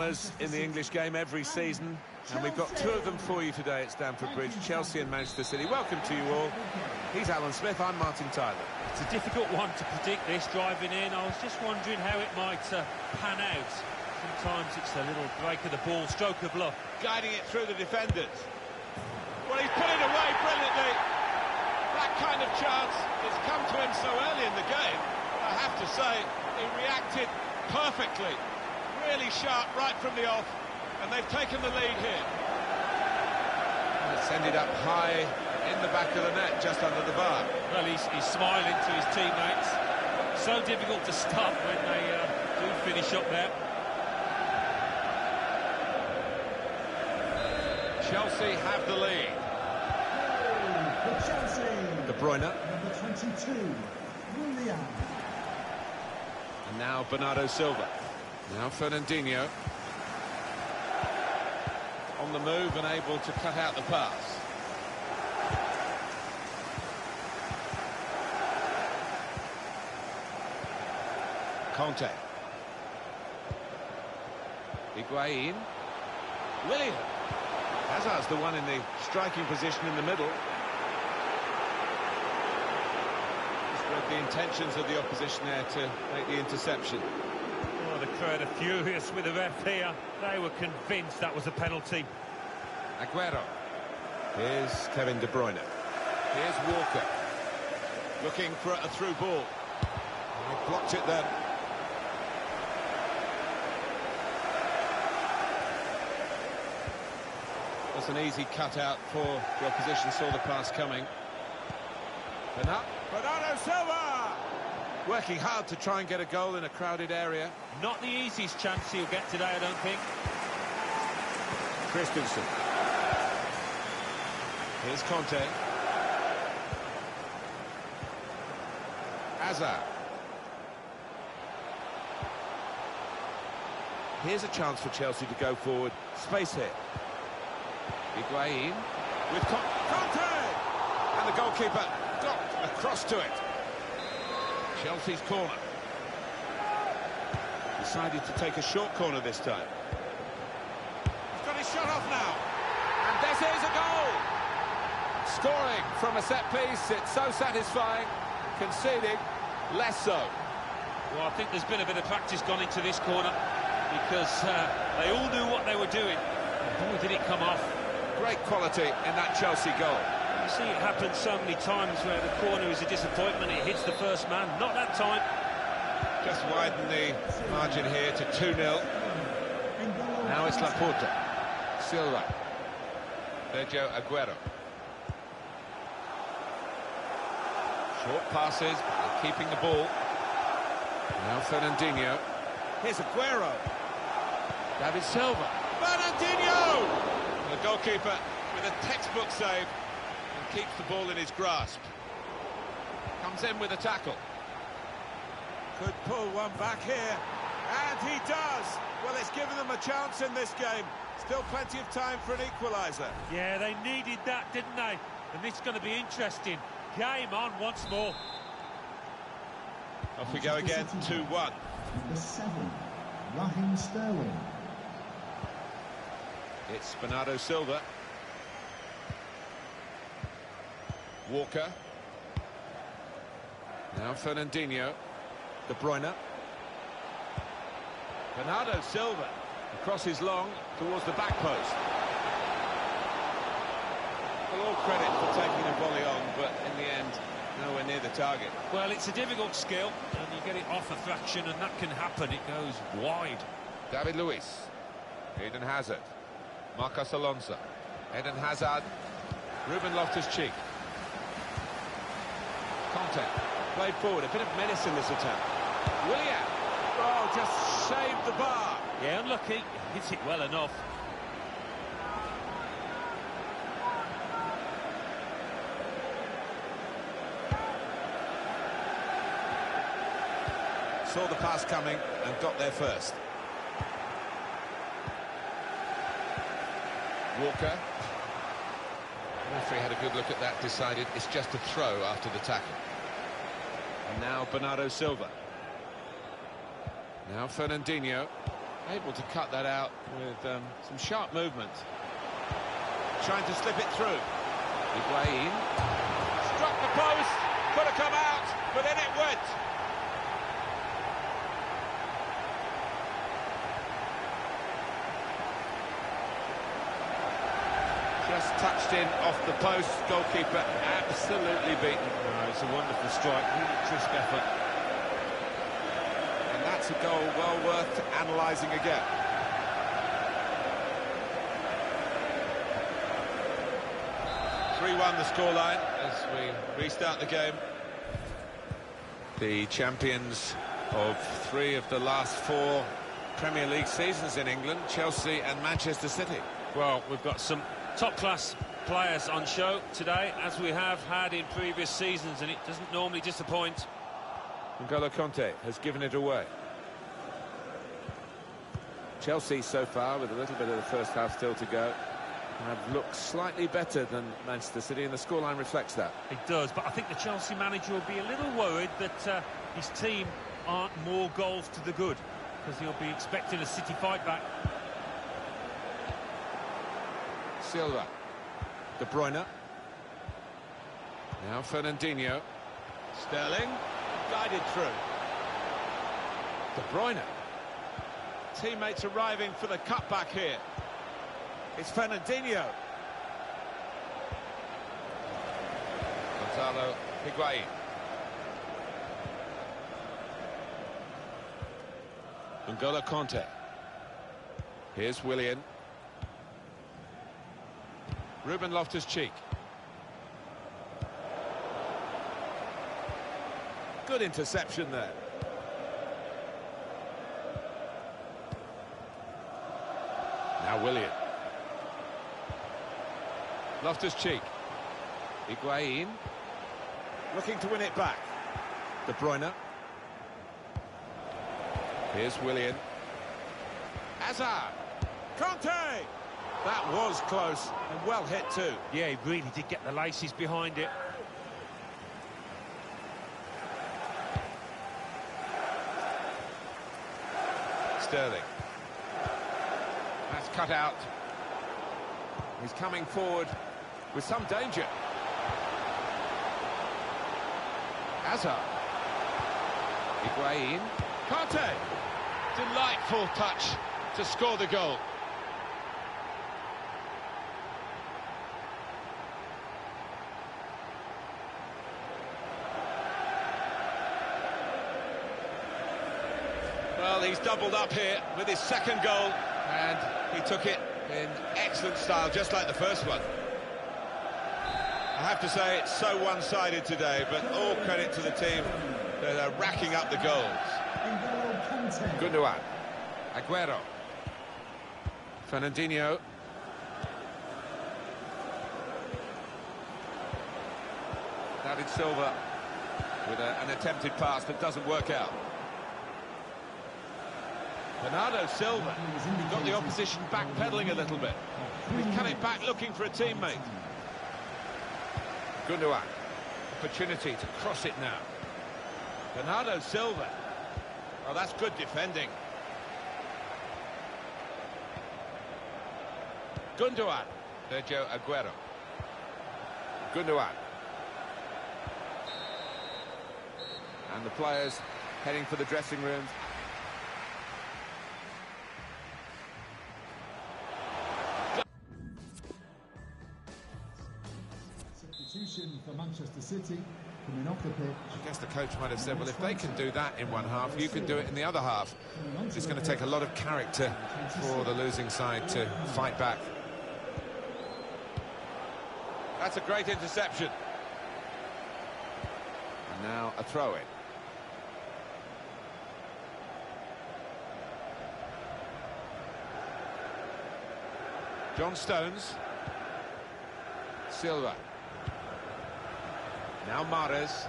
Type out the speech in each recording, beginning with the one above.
In the English game every season, and we've got two of them for you today at Stamford Bridge, Chelsea and Manchester City. Welcome to you all. He's Alan Smith, I'm Martin Tyler. It's a difficult one to predict this driving in. I was just wondering how it might pan out. Sometimes it's a little break of the ball, stroke of luck. Guiding it through the defenders. Well, he's put it away brilliantly. That kind of chance has come to him so early in the game. I have to say, he reacted perfectly. Really sharp right from the off, and they've taken the lead here. And it's ended up high in the back of the net, just under the bar. Well, he's smiling to his teammates. So difficult to stop when they do finish up there. Chelsea have the lead. For Chelsea, De Bruyne. number 22, Willian. And now Bernardo Silva. Now Fernandinho. On the move and able to cut out the pass. Conte. Higuain. Willian. Hazard's the one in the striking position in the middle. Just read the intentions of the opposition there to make the interception. Oh, the crowd are furious with the ref here. They were convinced that was a penalty. Aguero. Here's Kevin De Bruyne. Here's Walker. Looking for a through ball. He blocked it then. That's an easy cutout for the opposition, saw the pass coming. Bernardo Silva! Working hard to try and get a goal in a crowded area. Not the easiest chance he'll get today, I don't think. Christensen. Here's Conte. Hazard. Here's a chance for Chelsea to go forward. Space here. Higuain with Conte! And the goalkeeper got across to it. Chelsea's corner. Decided to take a short corner this time. He's got his shot off now. And this is a goal! Scoring from a set piece, it's so satisfying. Conceding, less so. Well, I think there's been a bit of practice gone into this corner because they all knew what they were doing. Boy, did it come off. Great quality in that Chelsea goal. You see it happen so many times where the corner is a disappointment. It hits the first man. Not that time. Just widen the margin here to 2-0. Now it's Laporta. Silva. Sergio Aguero. Short passes, keeping the ball. Now Fernandinho. Here's Aguero. David Silva. Fernandinho! The goalkeeper with a textbook save and keeps the ball in his grasp. Comes in with a tackle. Could pull one back here, and he does. Well, it's given them a chance in this game. Still plenty of time for an equaliser. Yeah, they needed that, didn't they? And it's going to be interesting. Game on once more. Off we go again, 2-1. Number 7, Raheem Sterling. It's Bernardo Silva. Walker. Now Fernandinho. De Bruyne. Bernardo Silva. The cross is long towards the back post. Well, all credit for taking the volley on, but in the end, nowhere near the target. Well, it's a difficult skill, and you get it off a fraction, and that can happen. It goes wide. David Luiz. Eden Hazard. Marcos Alonso. Eden Hazard. Ruben Loftus-Cheek. Conte. Played forward. A bit of menace in this attack. Willian. Oh, just shaved the bar. Yeah, unlucky. Hits it well enough. Saw the pass coming and got there first. Walker. The referee had a good look at that, decided it's just a throw after the tackle. And now Bernardo Silva. Now Fernandinho. Able to cut that out with some sharp movement. Trying to slip it through. Higuain. Struck the post, could have come out, but then it went. Just touched in off the post. Goalkeeper absolutely beaten. No, it's a wonderful strike, really crisp effort. And that's a goal well worth analysing again. The scoreline as we restart the game. The champions of 3 of the last 4 Premier League seasons in England, Chelsea and Manchester City. Well, we've got some top-class players on show today, as we have had in previous seasons, and it doesn't normally disappoint. N'Golo Kanté has given it away. Chelsea so far, with a little bit of the first half still to go, have looked slightly better than Manchester City, and the scoreline reflects that. It does, but I think the Chelsea manager will be a little worried that his team aren't more goals to the good, because he'll be expecting a City fight back. Silva. De Bruyne. Now Fernandinho. Sterling, guided through. De Bruyne. Teammates arriving for the cutback here. It's Fernandinho. Gonzalo Higuain. N'Golo Kanté. Here's Willian. Ruben Loftus-Cheek. Good interception there. Now Willian. Loftus-Cheek. Higuain. Looking to win it back. De Bruyne. Here's Willian. Hazard. Kanté! That was close and well hit too. Yeah, he really did get the laces behind it. Sterling. That's cut out. He's coming forward with some danger. Hazard. Higuain. Kanté. Delightful touch to score the goal. Well, he's doubled up here with his second goal, and he took it in excellent style, just like the first one. I have to say, it's so one-sided today, but all credit to the team that are racking up the goals. Gundogan. Aguero. Fernandinho. David Silva with an attempted pass that doesn't work out. Bernardo Silva got the opposition backpedaling a little bit. He's coming back looking for a teammate. Gundogan. Opportunity to cross it now. Bernardo Silva. Oh, that's good defending. Gundogan. Sergio Aguero. Gundogan. And the players heading for the dressing rooms. Substitution for Manchester City coming off the pitch. I guess the coach might have said, well, if they can do that in one half, you can do it in the other half. It's going to take a lot of character for the losing side to fight back. That's a great interception. And now a throw-in. John Stones. Silva. Now Mahrez.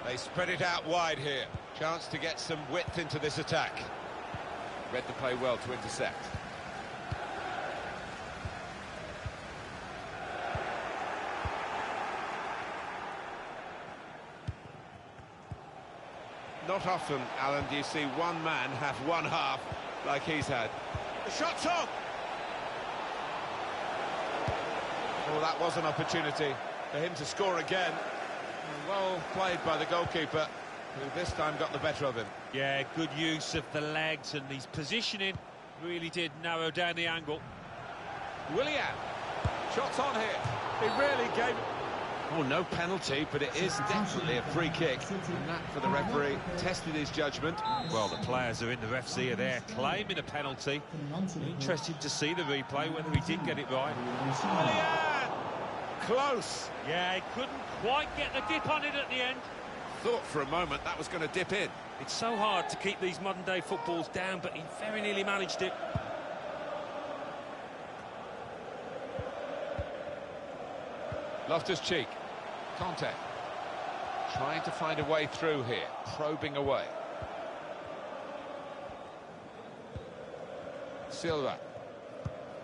They spread it out wide here. Chance to get some width into this attack. Read the play well to intercept. Not often, Alan, do you see one man have one half like he's had. The shot's on! Well, that was an opportunity for him to score again. Well played by the goalkeeper, who this time got the better of him. Yeah, good use of the legs, and his positioning really did narrow down the angle. Willian, shots on here. He really gave... Oh, no penalty, but it is definitely a free kick. And that, for the referee, tested his judgment. Well, the players are in the ref's ear there, claiming a penalty. Interesting to see the replay, whether he did get it right. Willian! Close! Yeah, he couldn't quite get the dip on it at the end. Thought for a moment that was going to dip in. It's so hard to keep these modern-day footballs down, but he very nearly managed it. Loftus-Cheek. Conte. Trying to find a way through here. Probing away. Silva.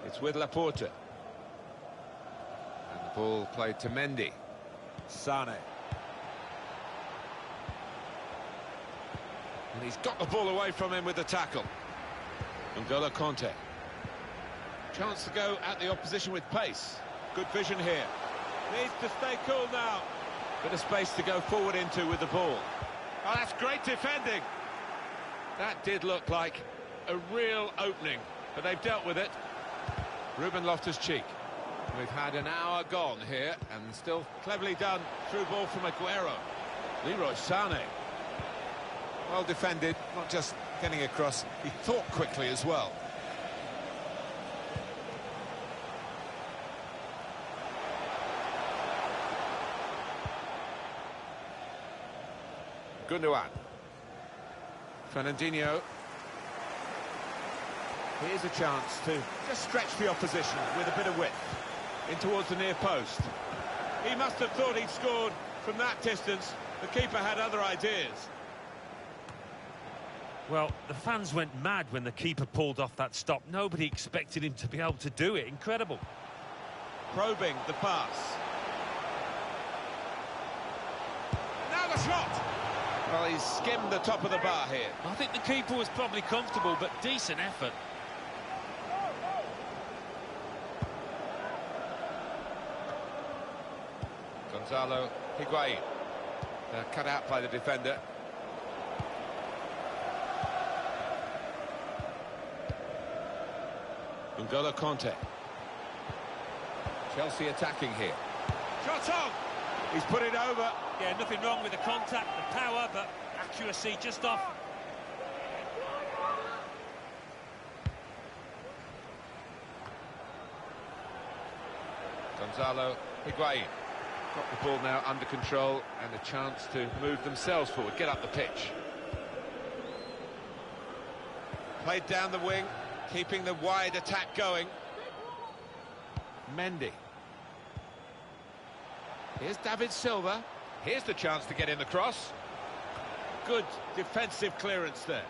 It's with Laporte. And the ball played to Mendy. Sane. And he's got the ball away from him with the tackle. N'Golo Conte. Chance to go at the opposition with pace. Good vision here. Needs to stay cool now. Bit of space to go forward into with the ball. Oh, that's great defending. That did look like a real opening, but they've dealt with it. Ruben Loftus-Cheek. We've had an hour gone here, and still cleverly done. Through ball from Aguero. Leroy Sane. Well defended, not just getting across, he thought quickly as well. Gundogan. Fernandinho. Here's a chance to just stretch the opposition with a bit of width in towards the near post. He must have thought he'd scored from that distance. The keeper had other ideas. Well, the fans went mad when the keeper pulled off that stop. Nobody expected him to be able to do it. Incredible. Probing the pass. Now the shot! Well, he's skimmed the top of the bar here. I think the keeper was probably comfortable, but decent effort. Gonzalo Higuain. Cut out by the defender. N'Golo Conte. Chelsea attacking here. Shot on! He's put it over. Yeah, nothing wrong with the contact, the power, but accuracy just off. Gonzalo Higuain. Got the ball now under control and a chance to move themselves forward, get up the pitch. Played down the wing, keeping the wide attack going. Mendy. Here's David Silva. Here's the chance to get in the cross. Good defensive clearance there.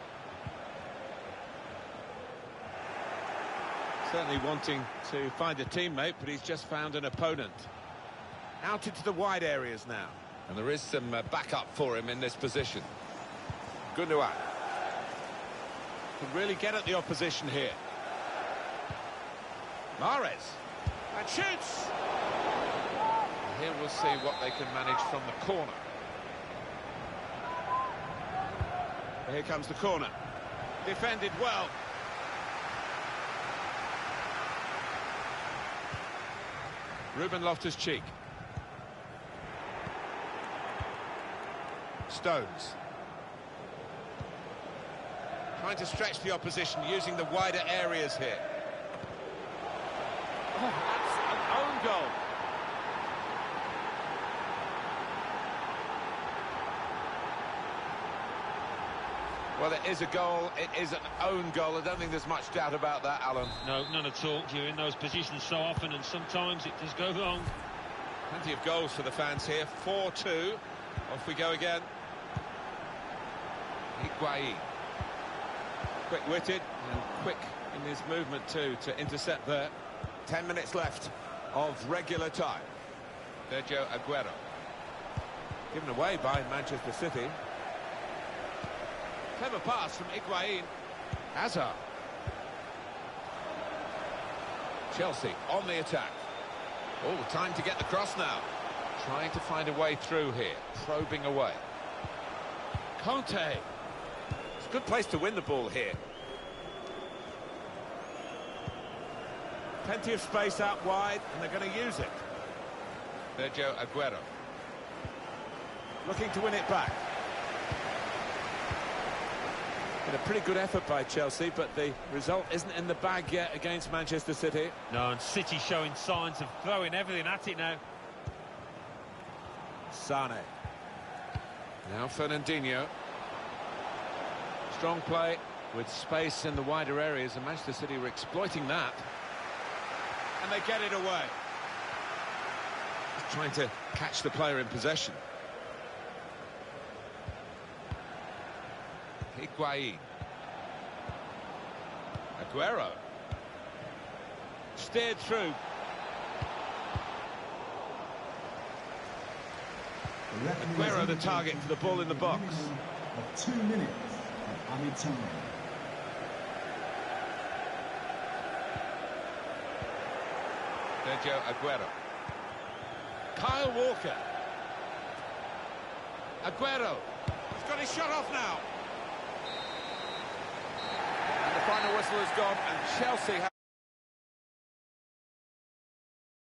Certainly wanting to find a teammate, but he's just found an opponent. Out into the wide areas now. And there is some backup for him in this position. Gundogan. Can really get at the opposition here. Mahrez. And shoots! And here we'll see what they can manage from the corner. Here comes the corner. Defended well. Ruben Loftus-Cheek. Stones. Trying to stretch the opposition, using the wider areas here. Oh, that's an own goal. Well, it is a goal, it is an own goal. I don't think there's much doubt about that, Alan. No, none at all. You're in those positions so often, and sometimes it does go wrong. Plenty of goals for the fans here. 4-2. Off we go again. Higuain. Quick-witted and quick in his movement too to intercept there. 10 minutes left of regular time. Sergio Aguero. Given away by Manchester City. Clever pass from Higuain. Hazard. Chelsea on the attack. Oh, time to get the cross now. Trying to find a way through here, probing away. Conte. It's a good place to win the ball here. Plenty of space out wide, and they're going to use it. Sergio Aguero. Looking to win it back. Been a pretty good effort by Chelsea, but the result isn't in the bag yet against Manchester City. No, and City showing signs of throwing everything at it now. Sane. Now Fernandinho. Strong play with space in the wider areas, and Manchester City were exploiting that. And they get it away. Just trying to catch the player in possession. Higuain. Aguero. Steered through. Aguero the target for the ball in the box. Of 2 minutes of added time. Sergio Aguero. Kyle Walker. Aguero. He's got his shot off now. And the final whistle has gone, and Chelsea have